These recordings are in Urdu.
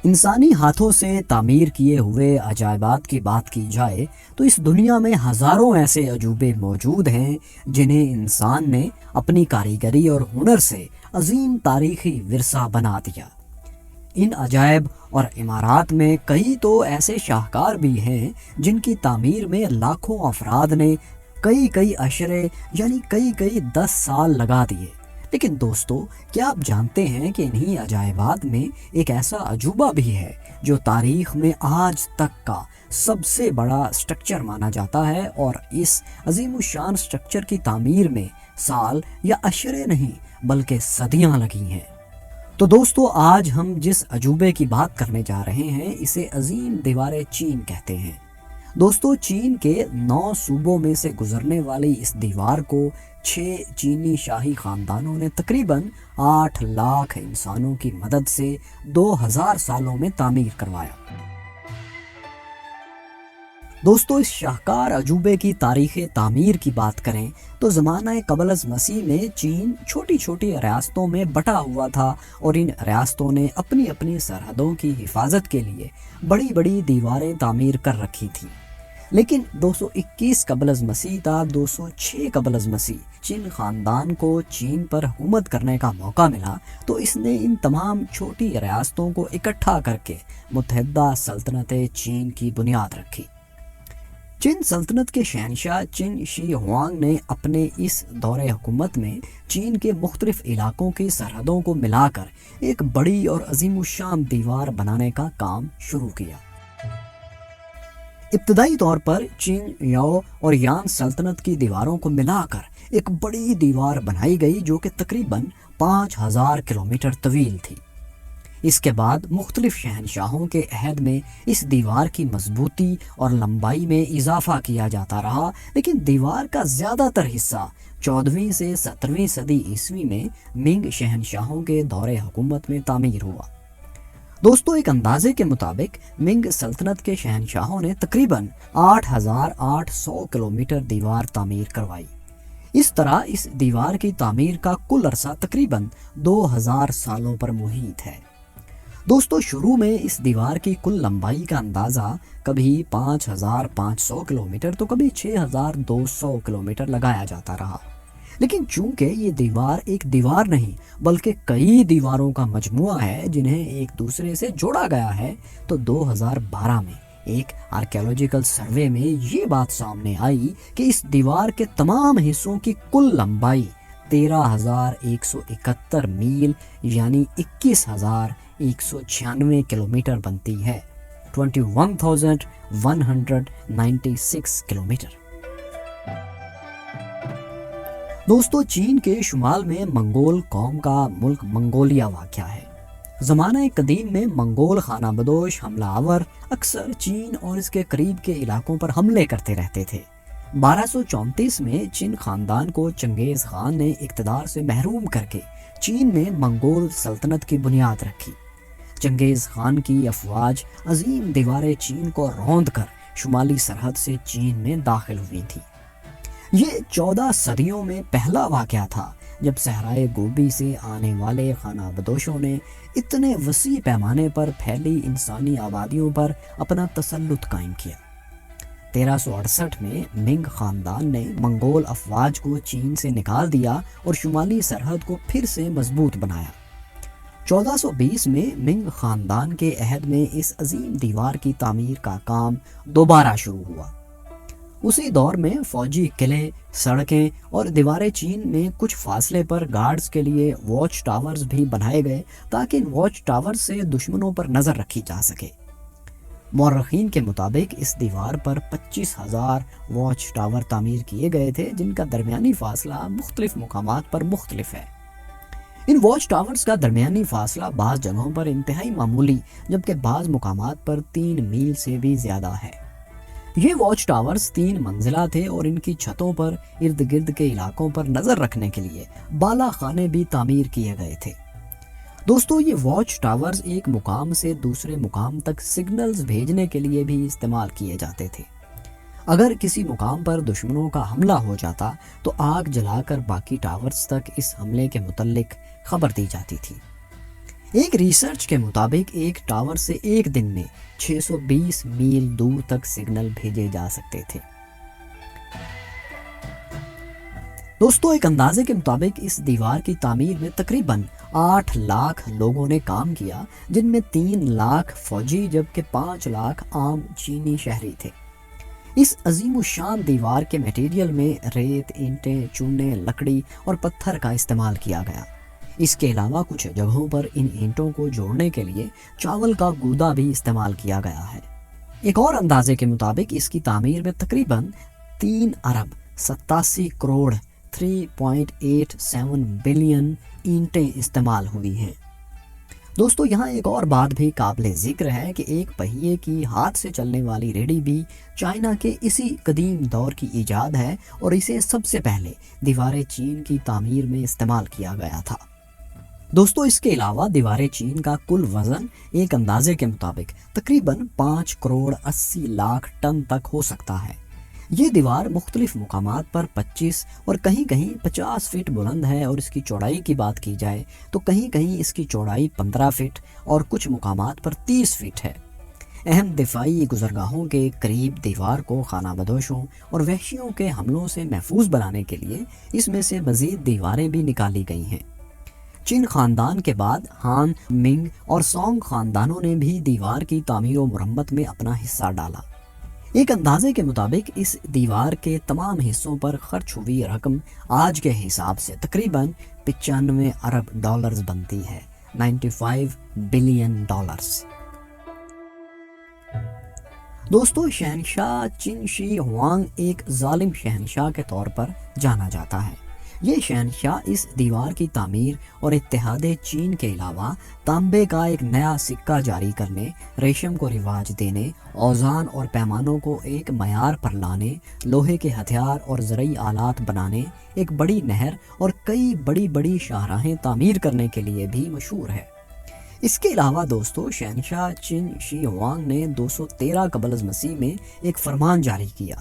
انسانی ہاتھوں سے تعمیر کیے ہوئے عجائبات کی بات کی جائے تو اس دنیا میں ہزاروں ایسے عجوبے موجود ہیں جنہیں انسان نے اپنی کاریگری اور ہنر سے عظیم تاریخی ورثہ بنا دیا۔ ان عجائب اور عمارات میں کئی تو ایسے شاہکار بھی ہیں جن کی تعمیر میں لاکھوں افراد نے کئی عشرے یعنی کئی 10 سال لگا دیے۔ لیکن دوستو، کیا آپ جانتے ہیں کہ انہی عجائبات میں ایک ایسا عجوبہ بھی ہے جو تاریخ میں آج تک کا سب سے بڑا سٹرکچر مانا جاتا ہے، اور اس عظیم الشان سٹرکچر کی تعمیر میں سال یا عشرے نہیں بلکہ صدیاں لگی ہیں؟ تو دوستو، آج ہم جس عجوبے کی بات کرنے جا رہے ہیں اسے عظیم دیوار چین کہتے ہیں۔ دوستو، چین کے 9 صوبوں میں سے گزرنے والی اس دیوار کو 6 چینی شاہی خاندانوں نے تقریباً 8 لاکھ انسانوں کی مدد سے 2000 سالوں میں تعمیر کروایا۔ دوستو، اس شاہکار عجوبے کی تاریخ تعمیر کی بات کریں تو زمانہ قبل از مسیح میں چین چھوٹی ریاستوں میں بٹا ہوا تھا، اور ان ریاستوں نے اپنی سرحدوں کی حفاظت کے لیے بڑی دیواریں تعمیر کر رکھی تھیں۔ لیکن 221 قبل از مسیح تا 206 قبل از مسیح چین خاندان کو چین پر حکومت کرنے کا موقع ملا، تو اس نے ان تمام چھوٹی ریاستوں کو اکٹھا کر کے متحدہ سلطنت چین کی بنیاد رکھی۔ چین سلطنت کے شہنشاہ چن شی ہوانگ نے اپنے اس دور حکومت میں چین کے مختلف علاقوں کی سرحدوں کو ملا کر ایک بڑی اور عظیم الشان دیوار بنانے کا کام شروع کیا۔ ابتدائی طور پر چین یاؤ اور یان سلطنت کی دیواروں کو ملا کر ایک بڑی دیوار بنائی گئی جو کہ تقریباً 5000 کلومیٹر طویل تھی۔ اس کے بعد مختلف شہنشاہوں کے عہد میں اس دیوار کی مضبوطی اور لمبائی میں اضافہ کیا جاتا رہا، لیکن دیوار کا زیادہ تر حصہ 14ویں سے 17ویں صدی عیسوی میں منگ شہنشاہوں کے دور حکومت میں تعمیر ہوا۔ دوستو، ایک اندازے کے مطابق منگ سلطنت کے شہنشاہوں نے تقریباً 8800 کلومیٹر دیوار تعمیر کروائی۔ اس طرح اس دیوار کی تعمیر کا کل عرصہ تقریباً 2000 سالوں پر محیط ہے۔ دوستو، شروع میں اس دیوار کی کل لمبائی کا اندازہ کبھی 5500 کلومیٹر تو کبھی 6200 کلومیٹر لگایا جاتا رہا، لیکن چونکہ یہ دیوار ایک دیوار نہیں بلکہ کئی دیواروں کا مجموعہ ہے جنہیں ایک دوسرے سے جوڑا گیا ہے، تو 2012 میں ایک آرکیولوجیکل سروے میں یہ بات سامنے آئی کہ اس دیوار کے تمام حصوں کی کل لمبائی 13171 میل یعنی 21196 کلومیٹر بنتی ہے، 21196 کلومیٹر۔ دوستو، چین کے شمال میں منگول قوم کا ملک منگولیا واقع ہے۔ زمانہ قدیم میں منگول خانہ بدوش حملہ آور اکثر چین اور اس کے قریب کے علاقوں پر حملے کرتے رہتے تھے۔ 1234 میں چین خاندان کو چنگیز خان نے اقتدار سے محروم کر کے چین میں منگول سلطنت کی بنیاد رکھی۔ چنگیز خان کی افواج عظیم دیوار چین کو روند کر شمالی سرحد سے چین میں داخل ہوئی تھی۔ یہ 14 صدیوں میں پہلا واقعہ تھا جب صحرائے گوبی سے آنے والے خانہ بدوشوں نے اتنے وسیع پیمانے پر پھیلی انسانی آبادیوں پر اپنا تسلط قائم کیا۔ 1368 میں منگ خاندان نے منگول افواج کو چین سے نکال دیا اور شمالی سرحد کو پھر سے مضبوط بنایا۔ 1420 میں منگ خاندان کے عہد میں اس عظیم دیوار کی تعمیر کا کام دوبارہ شروع ہوا۔ اسی دور میں فوجی قلعے، سڑکیں اور دیوار چین میں کچھ فاصلے پر گارڈز کے لیے واچ ٹاورز بھی بنائے گئے تاکہ ان واچ ٹاورز سے دشمنوں پر نظر رکھی جا سکے۔ مورخین کے مطابق اس دیوار پر 25,000 واچ ٹاور تعمیر کیے گئے تھے، جن کا درمیانی فاصلہ مختلف مقامات پر مختلف ہے۔ ان واچ ٹاورز کا درمیانی فاصلہ بعض جگہوں پر انتہائی معمولی جبکہ بعض مقامات پر 3 میل سے بھی زیادہ ہے۔ یہ واچ ٹاورز 3 منزلہ تھے اور ان کی چھتوں پر ارد گرد کے علاقوں پر نظر رکھنے کے لیے بالا خانے بھی تعمیر کیے گئے تھے۔ دوستو، یہ واچ ٹاورز ایک مقام سے دوسرے مقام تک سگنلز بھیجنے کے لیے بھی استعمال کیے جاتے تھے۔ اگر کسی مقام پر دشمنوں کا حملہ ہو جاتا تو آگ جلا کر باقی ٹاورز تک اس حملے کے متعلق خبر دی جاتی تھی۔ ایک ریسرچ کے مطابق ایک ٹاور سے ایک دن میں 620 میل دور تک سگنل بھیجے جا سکتے تھے۔ دوستو، ایک اندازے کے مطابق اس دیوار کی تعمیر میں تقریباً 8 لاکھ لوگوں نے کام کیا، جن میں 3 لاکھ فوجی جبکہ 5 لاکھ عام چینی شہری تھے۔ اس عظیم الشان دیوار کے میٹیریل میں ریت، اینٹیں، چونے، لکڑی اور پتھر کا استعمال کیا گیا۔ اس کے علاوہ کچھ جگہوں پر ان اینٹوں کو جوڑنے کے لیے چاول کا گودا بھی استعمال کیا گیا ہے۔ ایک اور اندازے کے مطابق اس کی تعمیر میں تقریباً 3 ارب 87 کروڑ 3.87 بلین اینٹیں استعمال ہوئی ہیں۔ دوستو، یہاں ایک اور بات بھی قابل ذکر ہے کہ ایک پہیے کی ہاتھ سے چلنے والی ریڑھی بھی چائنا کے اسی قدیم دور کی ایجاد ہے اور اسے سب سے پہلے دیوار چین کی تعمیر میں استعمال کیا گیا تھا۔ دوستو، اس کے علاوہ دیوار چین کا کل وزن ایک اندازے کے مطابق تقریباً 5 کروڑ 80 لاکھ ٹن تک ہو سکتا ہے۔ یہ دیوار مختلف مقامات پر 25 اور کہیں کہیں 50 فٹ بلند ہے، اور اس کی چوڑائی کی بات کی جائے تو کہیں کہیں اس کی چوڑائی 15 فٹ اور کچھ مقامات پر 30 فٹ ہے۔ اہم دفاعی گزرگاہوں کے قریب دیوار کو خانہ بدوشوں اور وحشیوں کے حملوں سے محفوظ بنانے کے لیے اس میں سے مزید دیواریں بھی نکالی گئی ہیں۔ چین خاندان کے بعد ہان، منگ اور سونگ خاندانوں نے بھی دیوار کی تعمیر و مرمت میں اپنا حصہ ڈالا۔ ایک اندازے کے مطابق اس دیوار کے تمام حصوں پر خرچ ہوئی رقم آج کے حساب سے تقریباً 95 ارب ڈالرز بنتی ہے، 95 بلین ڈالرز۔ دوستو، شہنشاہ چن شی ہوانگ ایک ظالم شہنشاہ کے طور پر جانا جاتا ہے۔ یہ شہنشاہ اس دیوار کی تعمیر اور اتحاد چین کے علاوہ تانبے کا ایک نیا سکہ جاری کرنے، ریشم کو رواج دینے، اوزان اور پیمانوں کو ایک معیار پر لانے، لوہے کے ہتھیار اور زرعی آلات بنانے، ایک بڑی نہر اور کئی بڑی بڑی شاہراہیں تعمیر کرنے کے لیے بھی مشہور ہے۔ اس کے علاوہ دوستو، شہنشاہ چن شی ہوانگ نے 213 قبل از مسیح میں ایک فرمان جاری کیا،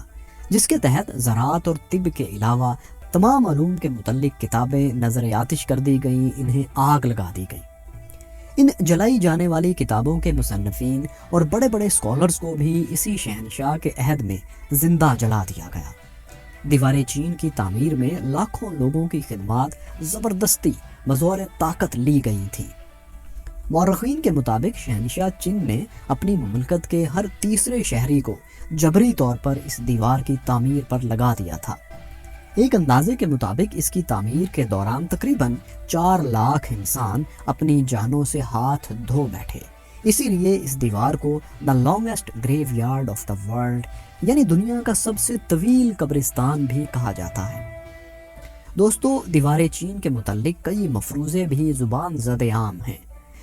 جس کے تحت زراعت اور طب کے علاوہ تمام علوم کے متعلق کتابیں نظر آتش کر دی گئیں، انہیں آگ لگا دی گئی۔ ان جلائی جانے والی کتابوں کے مصنفین اور بڑے بڑے اسکالرز کو بھی اسی شہنشاہ کے عہد میں زندہ جلا دیا گیا۔ دیوار چین کی تعمیر میں لاکھوں لوگوں کی خدمات زبردستی بظور طاقت لی گئی تھی۔ مورخین کے مطابق شہنشاہ چن نے اپنی مملکت کے ہر تیسرے شہری کو جبری طور پر اس دیوار کی تعمیر پر لگا دیا تھا۔ ایک اندازے کے مطابق اس کی تعمیر کے دوران تقریباً 4 لاکھ انسان اپنی جانوں سے ہاتھ دھو بیٹھے۔ اسی لیے اس دیوار کو the longest graveyard of the world, یعنی دنیا کا سب سے طویل قبرستان بھی کہا جاتا ہے۔ دوستو، دیوار چین کے متعلق کئی مفروضے بھی زبان زد عام ہیں،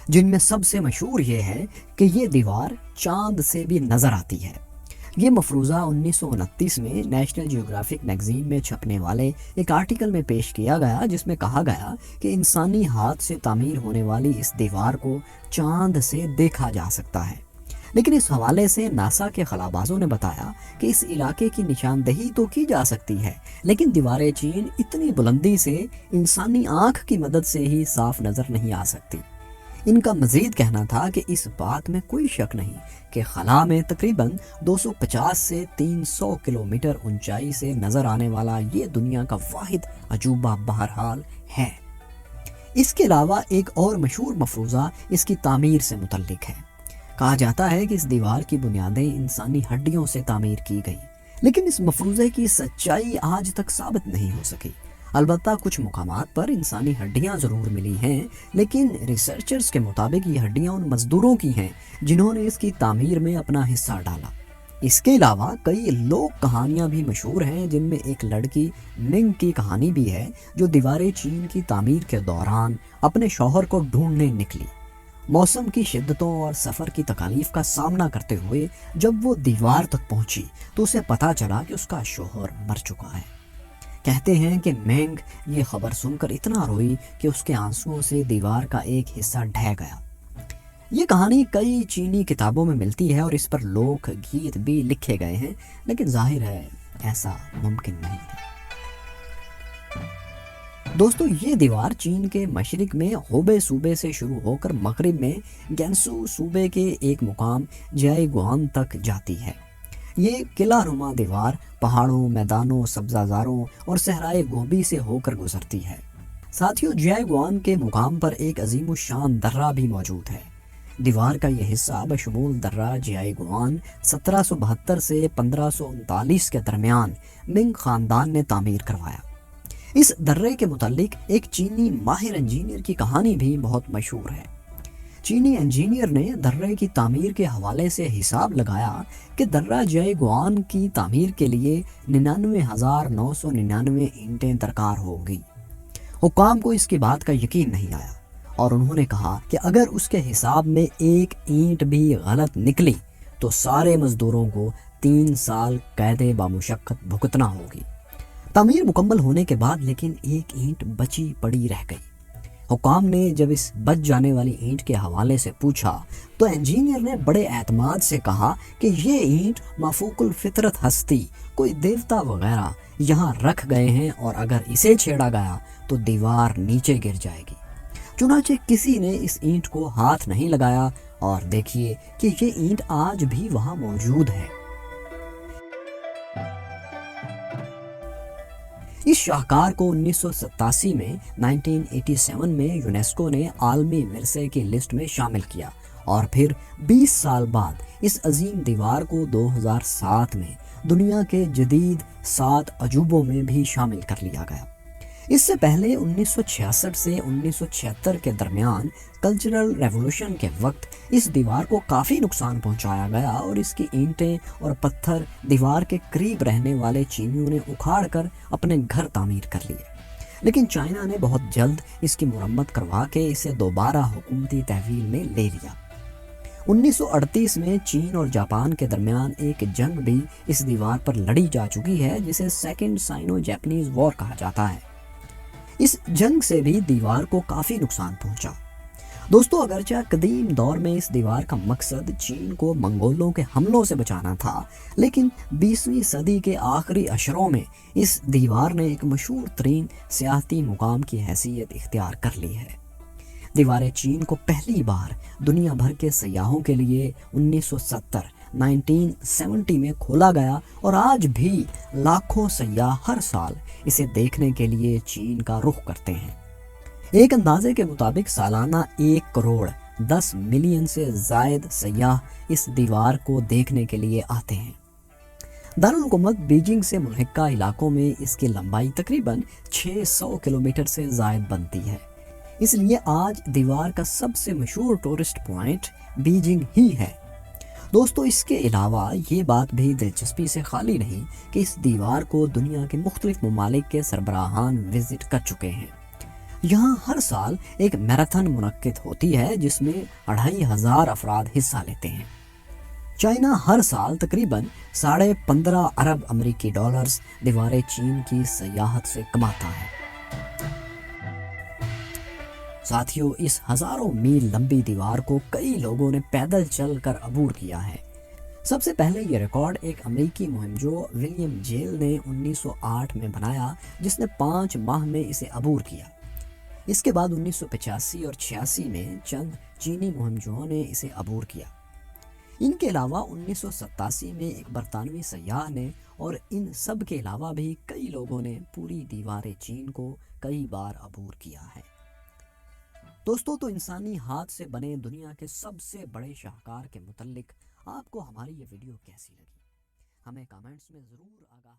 جن میں سب سے مشہور یہ ہے کہ یہ دیوار چاند سے بھی نظر آتی ہے۔ یہ مفروضہ 1929 میں نیشنل جیوگرافک میگزین میں چھپنے والے ایک آرٹیکل میں پیش کیا گیا، جس میں کہا گیا کہ انسانی ہاتھ سے تعمیر ہونے والی اس دیوار کو چاند سے دیکھا جا سکتا ہے۔ لیکن اس حوالے سے ناسا کے خلابازوں نے بتایا کہ اس علاقے کی نشاندہی تو کی جا سکتی ہے، لیکن دیوار چین اتنی بلندی سے انسانی آنکھ کی مدد سے ہی صاف نظر نہیں آ سکتی۔ ان کا مزید کہنا تھا کہ اس بات میں کوئی شک نہیں کہ خلا میں تقریباً 250 سے 300 کلومیٹر اونچائی سے نظر آنے والا یہ دنیا کا واحد عجوبہ بہرحال ہے۔ اس کے علاوہ ایک اور مشہور مفروضہ اس کی تعمیر سے متعلق ہے۔ کہا جاتا ہے کہ اس دیوار کی بنیادیں انسانی ہڈیوں سے تعمیر کی گئی، لیکن اس مفروضے کی سچائی آج تک ثابت نہیں ہو سکی۔ البتہ کچھ مقامات پر انسانی ہڈیاں ضرور ملی ہیں، لیکن ریسرچرز کے مطابق یہ ہڈیاں ان مزدوروں کی ہیں جنہوں نے اس کی تعمیر میں اپنا حصہ ڈالا۔ اس کے علاوہ کئی لوک کہانیاں بھی مشہور ہیں، جن میں ایک لڑکی منگ کی کہانی بھی ہے جو دیوار چین کی تعمیر کے دوران اپنے شوہر کو ڈھونڈنے نکلی۔ موسم کی شدتوں اور سفر کی تکالیف کا سامنا کرتے ہوئے جب وہ دیوار تک پہنچی تو اسے پتہ چلا کہ اس کا شوہر مر چکا ہے۔ کہتے ہیں کہ مینگ یہ خبر سن کر اتنا روئی کہ اس کے آنسوؤں سے دیوار کا ایک حصہ ڈھہ گیا۔ یہ کہانی کئی چینی کتابوں میں ملتی ہے اور اس پر لوک گیت بھی لکھے گئے ہیں، لیکن ظاہر ہے ایسا ممکن نہیں ہے۔ دوستو یہ دیوار چین کے مشرق میں ہوبے صوبے سے شروع ہو کر مغرب میں گینسو صوبے کے ایک مقام جائے گوان تک جاتی ہے۔ یہ قلعہ نما دیوار پہاڑوں، میدانوں، سبزہ زاروں اور صحرائے گوبی سے ہو کر گزرتی ہے۔ ساتھیوں، جائے گوان کے مقام پر ایک عظیم الشان درہ بھی موجود ہے۔ دیوار کا یہ حصہ بشمول درہ جائے گوان 1772 سے 1539 کے درمیان منگ خاندان نے تعمیر کروایا۔ اس درے کے متعلق ایک چینی ماہر انجینئر کی کہانی بھی بہت مشہور ہے۔ چینی انجینئر نے درے کی تعمیر کے حوالے سے حساب لگایا کہ درہ جائے گوان کی تعمیر کے لیے 99,999 اینٹیں درکار ہوگی۔ حکام کو اس کی بات کا یقین نہیں آیا اور انہوں نے کہا کہ اگر اس کے حساب میں ایک اینٹ بھی غلط نکلی تو سارے مزدوروں کو 3 سال قید بامشقت بھگتنا ہوگی۔ تعمیر مکمل ہونے کے بعد لیکن ایک اینٹ بچی پڑی رہ گئی۔ حکام نے جب اس بچ جانے والی اینٹ کے حوالے سے پوچھا تو انجینئر نے بڑے اعتماد سے کہا کہ یہ اینٹ مافوق الفطرت ہستی، کوئی دیوتا وغیرہ یہاں رکھ گئے ہیں اور اگر اسے چھیڑا گیا تو دیوار نیچے گر جائے گی۔ چنانچہ کسی نے اس اینٹ کو ہاتھ نہیں لگایا اور دیکھیے کہ یہ اینٹ آج بھی وہاں موجود ہے۔ اس شاہکار کو 1987 میں 1987 میں یونیسکو نے عالمی ورثے کی لسٹ میں شامل کیا اور پھر 20 سال بعد اس عظیم دیوار کو 2007 میں دنیا کے جدید 7 عجوبوں میں بھی شامل کر لیا گیا۔ اس سے پہلے 1966 سے 1976 کے درمیان کلچرل ریولوشن کے وقت اس دیوار کو کافی نقصان پہنچایا گیا اور اس کی اینٹیں اور پتھر دیوار کے قریب رہنے والے چینیوں نے اکھاڑ کر اپنے گھر تعمیر کر لیے، لیکن چائنا نے بہت جلد اس کی مرمت کروا کے اسے دوبارہ حکومتی تحویل میں لے لیا۔ 1938 میں چین اور جاپان کے درمیان ایک جنگ بھی اس دیوار پر لڑی جا چکی ہے جسے سیکنڈ سائنو جاپانیز وار کہا جاتا ہے۔ اس جنگ سے بھی دیوار کو کافی نقصان پہنچا۔ دوستو، اگرچہ قدیم دور میں اس دیوار کا مقصد چین کو منگولوں کے حملوں سے بچانا تھا، لیکن 20ویں صدی کے آخری اشروں میں اس دیوار نے ایک مشہور ترین سیاحتی مقام کی حیثیت اختیار کر لی ہے۔ دیوار چین کو پہلی بار دنیا بھر کے سیاحوں کے لیے 1970 میں کھولا گیا اور آج بھی لاکھوں سیاح ہر سال اسے دیکھنے کے لیے چین کا رخ کرتے ہیں۔ ایک اندازے کے مطابق سالانہ 1.10 کروڑ سے زائد سیاح اس دیوار کو دیکھنے کے لیے آتے ہیں۔ دارالحکومت بیجنگ سے ملحقہ علاقوں میں اس کی لمبائی تقریباً 600 کلومیٹر سے زائد بنتی ہے، اس لیے آج دیوار کا سب سے مشہور ٹورسٹ پوائنٹ بیجنگ ہی ہے۔ دوستو، اس کے علاوہ یہ بات بھی دلچسپی سے خالی نہیں کہ اس دیوار کو دنیا کے مختلف ممالک کے سربراہان وزٹ کر چکے ہیں۔ یہاں ہر سال ایک میراتھن منعقد ہوتی ہے جس میں 2500 افراد حصہ لیتے ہیں۔ چائنا ہر سال تقریباً 15.5 ارب امریکی ڈالرز دیوار چین کی سیاحت سے کماتا ہے۔ ساتھیوں، اس ہزاروں میل لمبی دیوار کو کئی لوگوں نے پیدل چل کر عبور کیا ہے۔ سب سے پہلے یہ ریکارڈ ایک امریکی مہمجو ولیم جیل نے 1908 میں بنایا، جس نے 5 ماہ میں اسے عبور کیا۔ اس کے بعد 1985 اور 86 میں چند چینی مہمجوؤں نے اسے عبور کیا۔ ان کے علاوہ 1987 میں ایک برطانوی سیاح نے، اور ان سب کے علاوہ بھی کئی لوگوں نے پوری دیوار چین کو کئی بار عبور کیا ہے۔ دوستو، تو انسانی ہاتھ سے بنے دنیا کے سب سے بڑے شاہکار کے متعلق آپ کو ہماری یہ ویڈیو کیسی لگی؟ ہمیں کامنٹس میں ضرور آگاہ